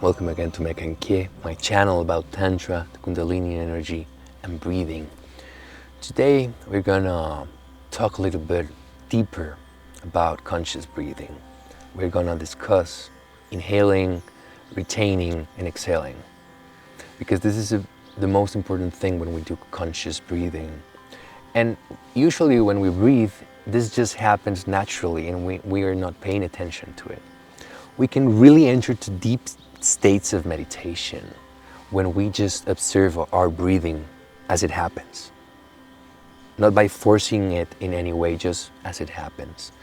Welcome again to Mekankie, my channel about Tantra, the Kundalini energy, and breathing. Today we're gonna talk a little bit deeper about conscious breathing. We're gonna discuss inhaling, retaining, and exhaling. Because this is the most important thing when we do conscious breathing. And usually when we breathe, this just happens naturally and we are not paying attention to it. We can really enter to deep states of meditation when we just observe our breathing as it happens. Not by forcing it in any way, just as it happens.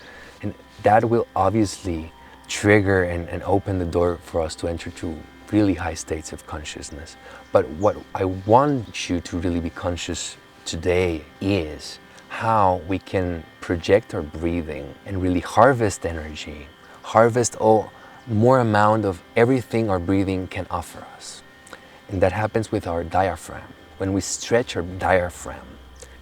And that will obviously trigger and open the door for us to enter to really high states of consciousness. But what I want you to really be conscious today is how we can project our breathing and really harvest energy, harvest more amount of everything our breathing can offer us. And that happens with our diaphragm. When we stretch our diaphragm,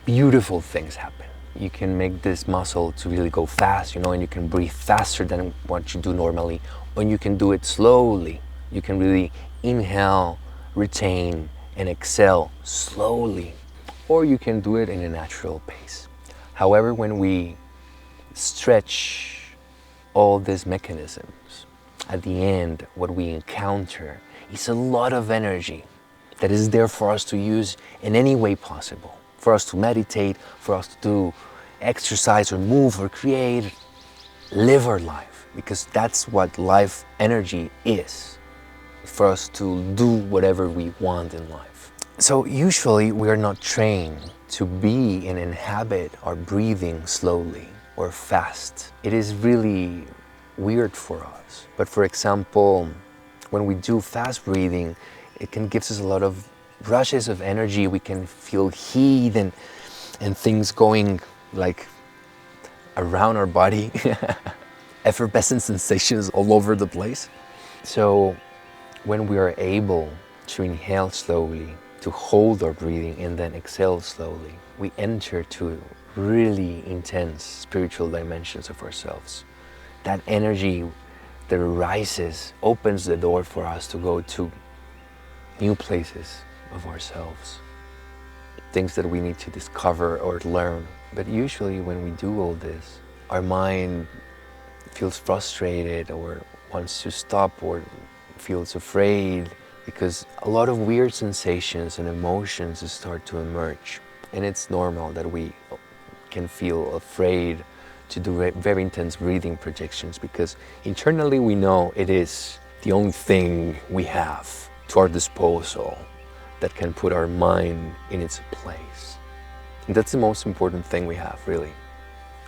beautiful things happen. You can make this muscle to really go fast, and you can breathe faster than what you do normally, or you can do it slowly. You can really inhale, retain, and exhale slowly, or you can do it in a natural pace. However, when we stretch all these mechanisms, at the end, what we encounter is a lot of energy that is there for us to use in any way possible. For us to meditate, for us to do exercise or move or create, live our life. Because that's what life energy is. For us to do whatever we want in life. So usually we are not trained to be and inhabit our breathing slowly or fast. It is really weird for us. But for example, when we do fast breathing, it can give us a lot of rushes of energy. We can feel heat and things going like around our body, effervescent sensations all over the place. So when we are able to inhale slowly, to hold our breathing and then exhale slowly, we enter to really intense spiritual dimensions of ourselves. That energy that arises opens the door for us to go to new places of ourselves, things that we need to discover or learn. But usually when we do all this, our mind feels frustrated or wants to stop or feels afraid because a lot of weird sensations and emotions start to emerge. And it's normal that we can feel afraid to do very intense breathing projections because internally we know it is the only thing we have to our disposal that can put our mind in its place. And that's the most important thing we have, really,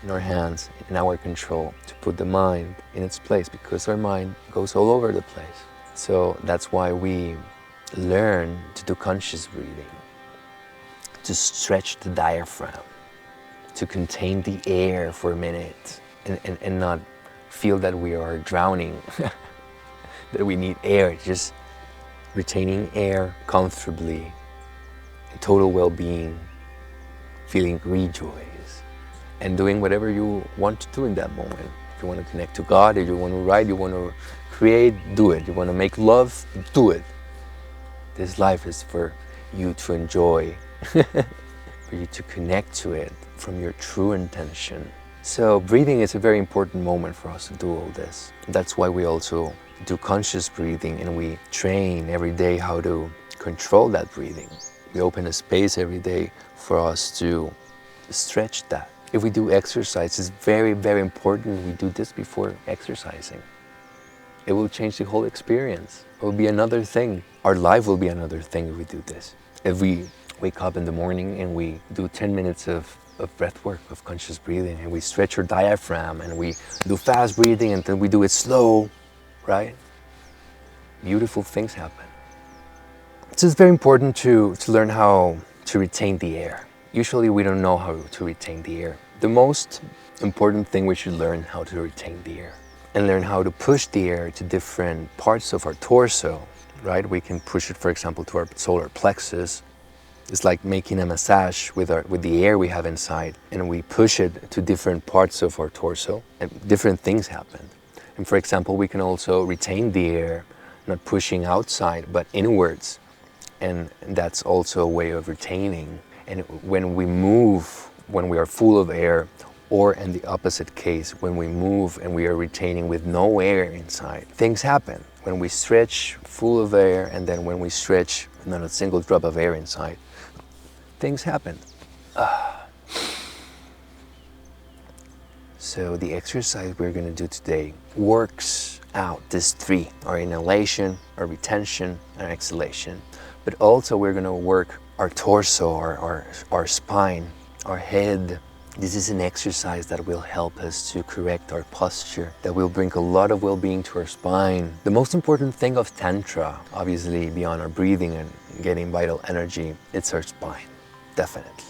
in our hands, in our control, to put the mind in its place because our mind goes all over the place. So that's why we learn to do conscious breathing, to stretch the diaphragm, to contain the air for a minute and not feel that we are drowning, that we need air, just retaining air comfortably, in total well-being, feeling rejoice, and doing whatever you want to do in that moment. If you want to connect to God, if you want to write, you want to create, do it. You want to make love, do it. This life is for you to enjoy, for you to connect to it from your true intention. So breathing is a very important moment for us to do all this. That's why we also do conscious breathing and we train every day how to control that breathing. We open a space every day for us to stretch that. If we do exercise, it's very, very important we do this before exercising. It will change the whole experience. It will be another thing. Our life will be another thing if we do this. If we wake up in the morning and we do 10 minutes of breath work, of conscious breathing, and we stretch our diaphragm and we do fast breathing and then we do it slow, right? Beautiful things happen. So it's very important to learn how to retain the air. Usually we don't know how to retain the air. The most important thing we should learn how to retain the air and learn how to push the air to different parts of our torso, right? We can push it, for example, to our solar plexus. It's like making a massage with the air we have inside, and we push it to different parts of our torso, and different things happen. And for example, we can also retain the air not pushing outside, but inwards. And that's also a way of retaining. And when we move, when we are full of air, or in the opposite case, when we move and we are retaining with no air inside, things happen. When we stretch full of air, and then when we stretch with not a single drop of air inside, things happen. So the exercise we're going to do today works out these three: our inhalation, our retention, and exhalation. But also we're going to work our torso, our spine, our head. This is an exercise that will help us to correct our posture, that will bring a lot of well-being to our spine. The most important thing of Tantra, obviously beyond our breathing and getting vital energy, it's our spine, definitely.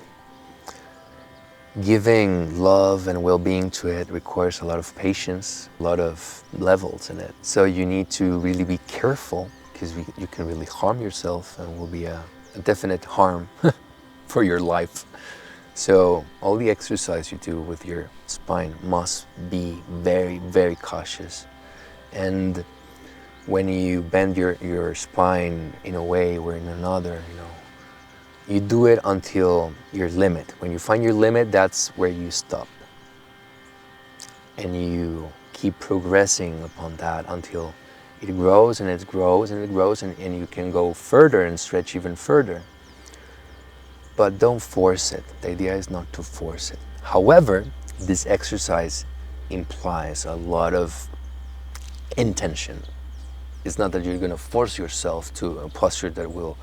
Giving love and well-being to it requires a lot of patience, a lot of levels in it. So you need to really be careful, because you can really harm yourself, and will be a definite harm for your life. So all the exercise you do with your spine must be very, very cautious. And when you bend your spine in a way or in another, you do it until your limit. When you find your limit, that's where you stop. And you keep progressing upon that until it grows and it grows and it grows, and you can go further and stretch even further. But don't force it. The idea is not to force it. However, this exercise implies a lot of intention. It's not that you're going to force yourself to a posture that will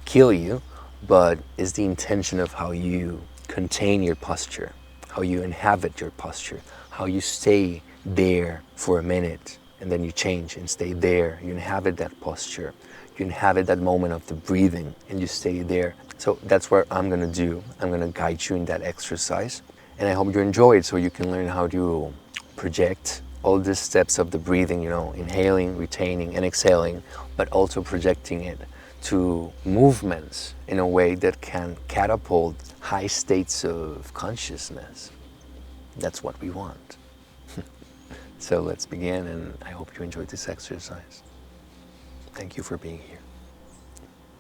kill you, but it's the intention of how you contain your posture, how you inhabit your posture, how you stay there for a minute and then you change and stay there. You inhabit that posture. You inhabit that moment of the breathing and you stay there. So that's what I'm going to do. I'm going to guide you in that exercise. And I hope you enjoy it, so you can learn how to project all the steps of the breathing, inhaling, retaining, and exhaling, but also projecting it to movements in a way that can catapult high states of consciousness. That's what we want. So let's begin, and I hope you enjoyed this exercise. Thank you for being here.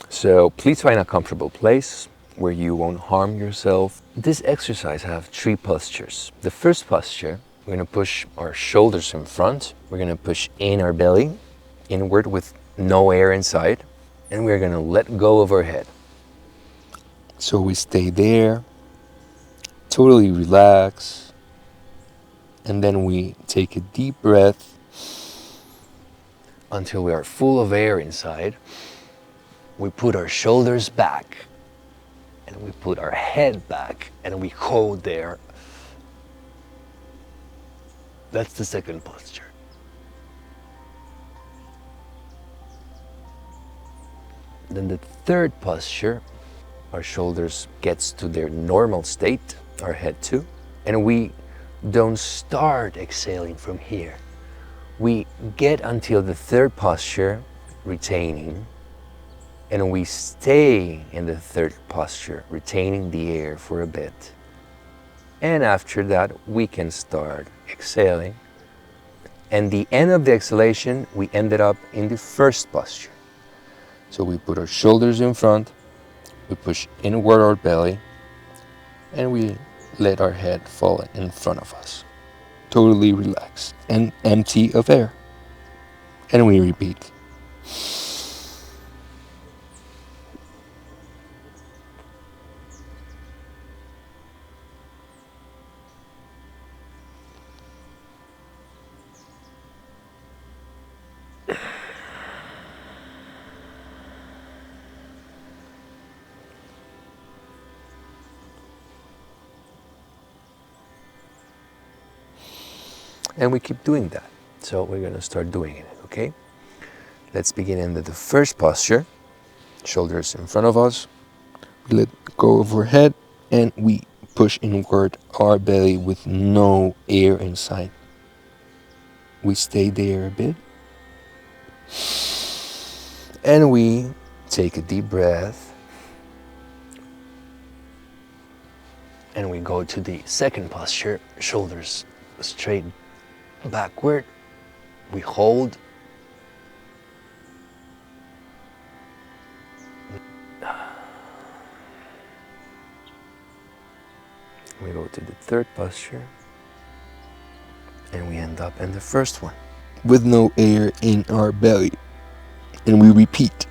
So please find a comfortable place where you won't harm yourself. This exercise has 3 postures. The first posture, we're going to push our shoulders in front. We're going to push in our belly, inward with no air inside. And we're going to let go of our head. So we stay there, totally relax. And then we take a deep breath until we are full of air inside. We put our shoulders back and we put our head back and we hold there. That's the second posture. Then the third posture, our shoulders gets to their normal state, our head too, and we don't start exhaling from here. We get until the third posture, retaining, and we stay in the third posture, retaining the air for a bit. And after that, we can start exhaling. And the end of the exhalation, we ended up in the first posture. So we put our shoulders in front, we push inward our belly, and we let our head fall in front of us. Totally relaxed and empty of air. And we repeat. And we keep doing that. So we're going to start doing it, okay? Let's begin in the first posture. Shoulders in front of us. We let go of our head and we push inward our belly with no air inside. We stay there a bit. And we take a deep breath. And we go to the second posture, shoulders straight backward. We hold We go to the third posture, and we end up in the first one with no air in our belly. And we repeat.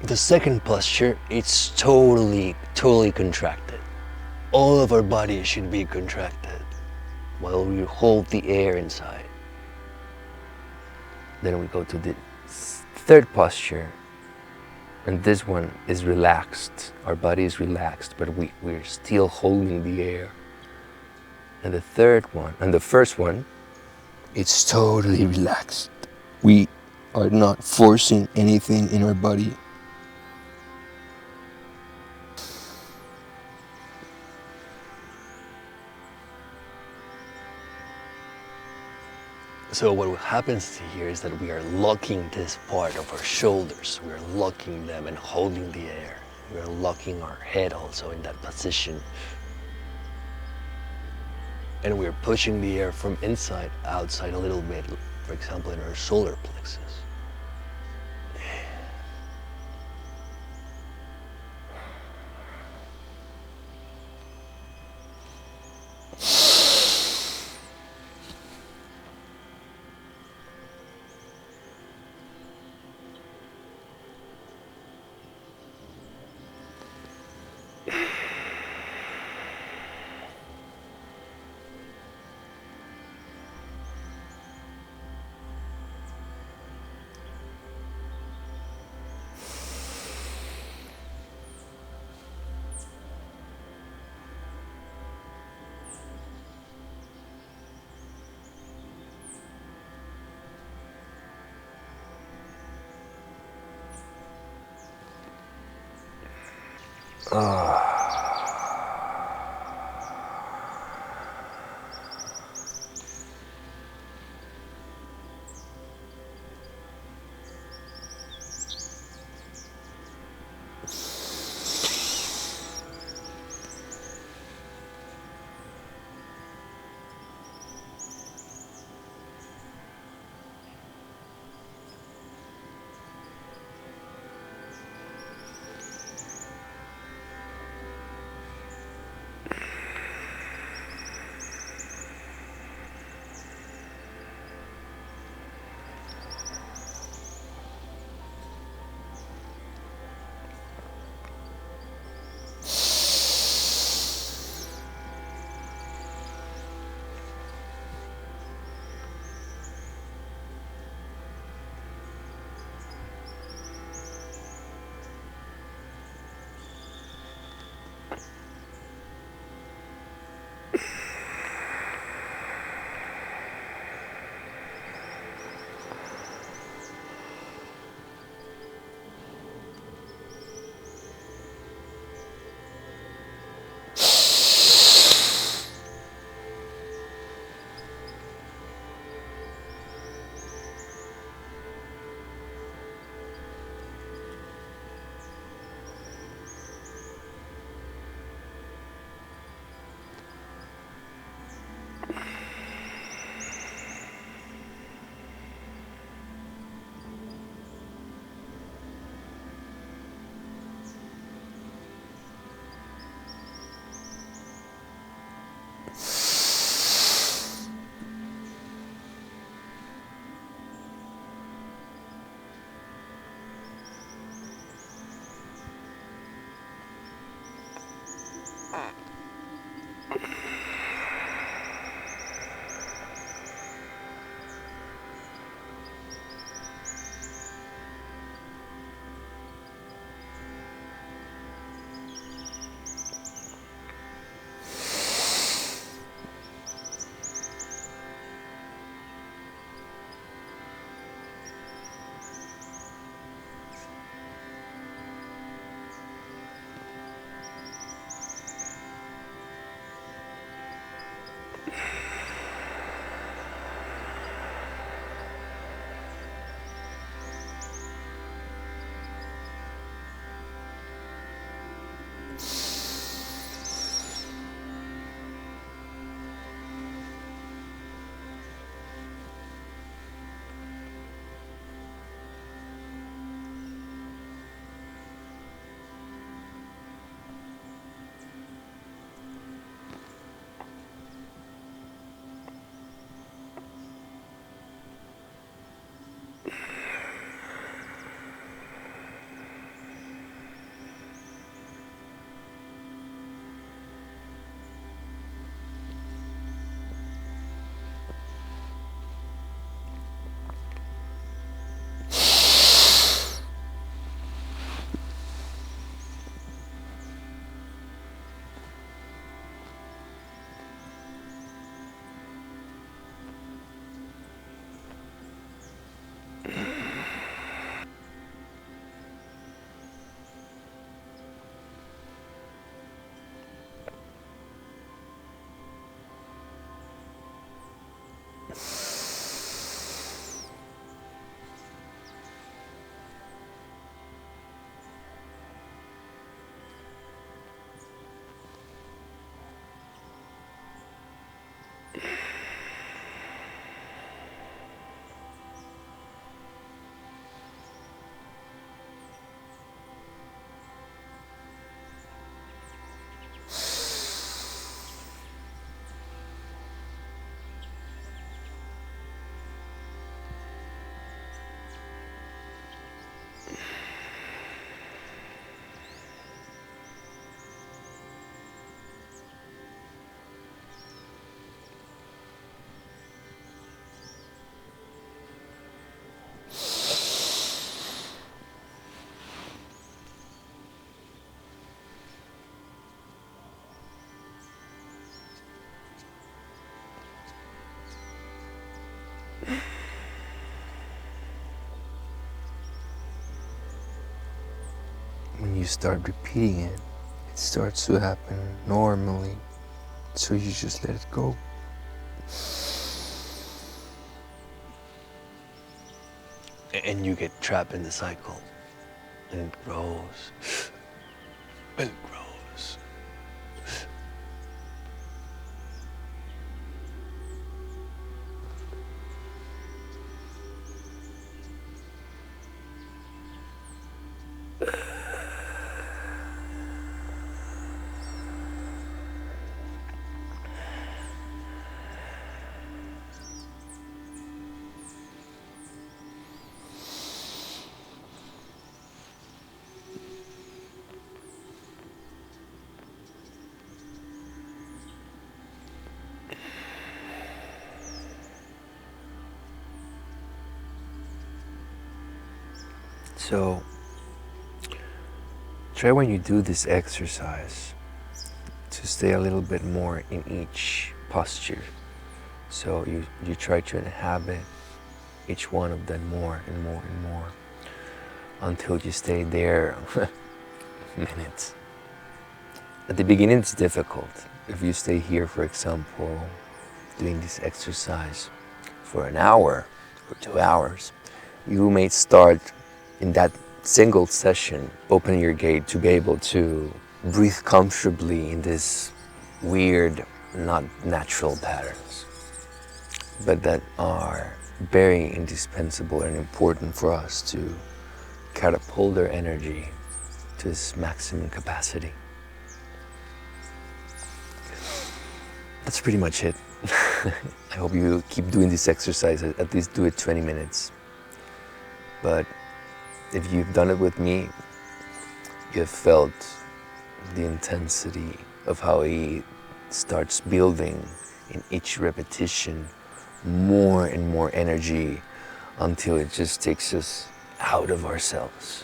The second posture, it's totally contracted. All of our body should be contracted while we hold the air inside. Then we go to the third posture, and this one is relaxed. Our body is relaxed, but we're still holding the air. And the first one, it's totally relaxed. We are not forcing anything in our body. So what happens here is that we are locking this part of our shoulders. We are locking them and holding the air. We are locking our head also in that position. And we are pushing the air from inside outside a little bit, for example, in our solar plexus. When you start repeating it, it starts to happen normally, so you just let it go. And you get trapped in the cycle, and it grows, and it grows. So try when you do this exercise to stay a little bit more in each posture. So you try to inhabit each one of them more and more and more until you stay there minutes. At the beginning it's difficult. If you stay here, for example, doing this exercise for an hour or 2 hours, you may start in that single session opening your gate to be able to breathe comfortably in this weird, not natural patterns, but that are very indispensable and important for us to catapult our energy to its maximum capacity. That's pretty much it. I hope you keep doing this exercise, at least do it 20 minutes. But if you've done it with me, you've felt the intensity of how it starts building in each repetition more and more energy until it just takes us out of ourselves.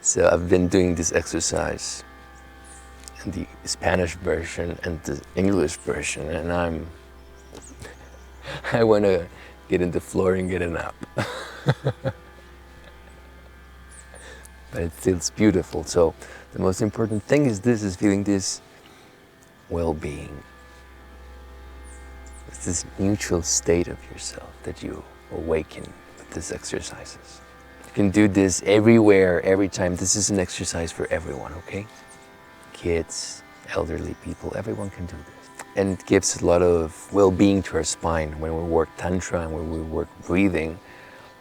So I've been doing this exercise in the Spanish version and the English version, and I want to get in the floor and get a nap. But it feels beautiful. So the most important thing is feeling this well-being, It's this neutral state of yourself that you awaken with these exercises. You can do this everywhere, every time. This is an exercise for everyone, okay? Kids, elderly people, everyone can do this. And it gives a lot of well-being to our spine. When we work Tantra and when we work breathing,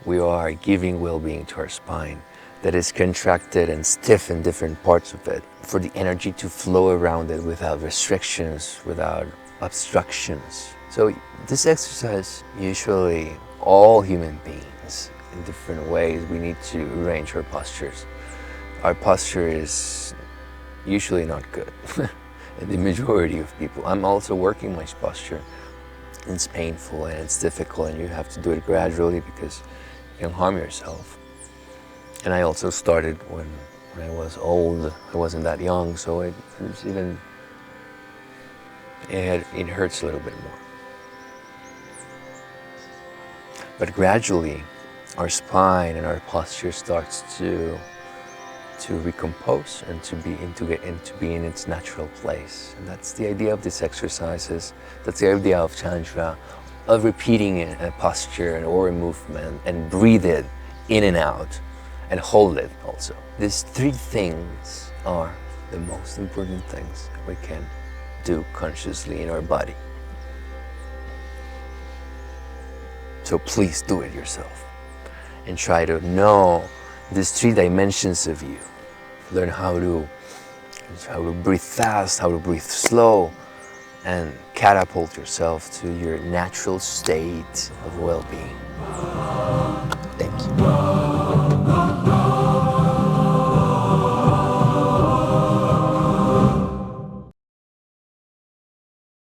we are giving well-being to our spine that is contracted and stiff in different parts of it, for the energy to flow around it without restrictions, without obstructions. So this exercise, usually all human beings, in different ways, we need to arrange our postures. Our posture is usually not good in the majority of people. I'm also working my posture. It's painful and it's difficult, and you have to do it gradually because you can harm yourself. And I also started when I was old. I wasn't that young, so it hurts a little bit more. But gradually, our spine and our posture starts to recompose and to be in its natural place. And that's the idea of these exercises. That's the idea of Tantra, of repeating a posture or a movement and breathe it in and out and hold it also. These three things are the most important things we can do consciously in our body. So please do it yourself and try to know these three dimensions of you. Learn how to breathe fast, how to breathe slow, and catapult yourself to your natural state of well-being. Thank you.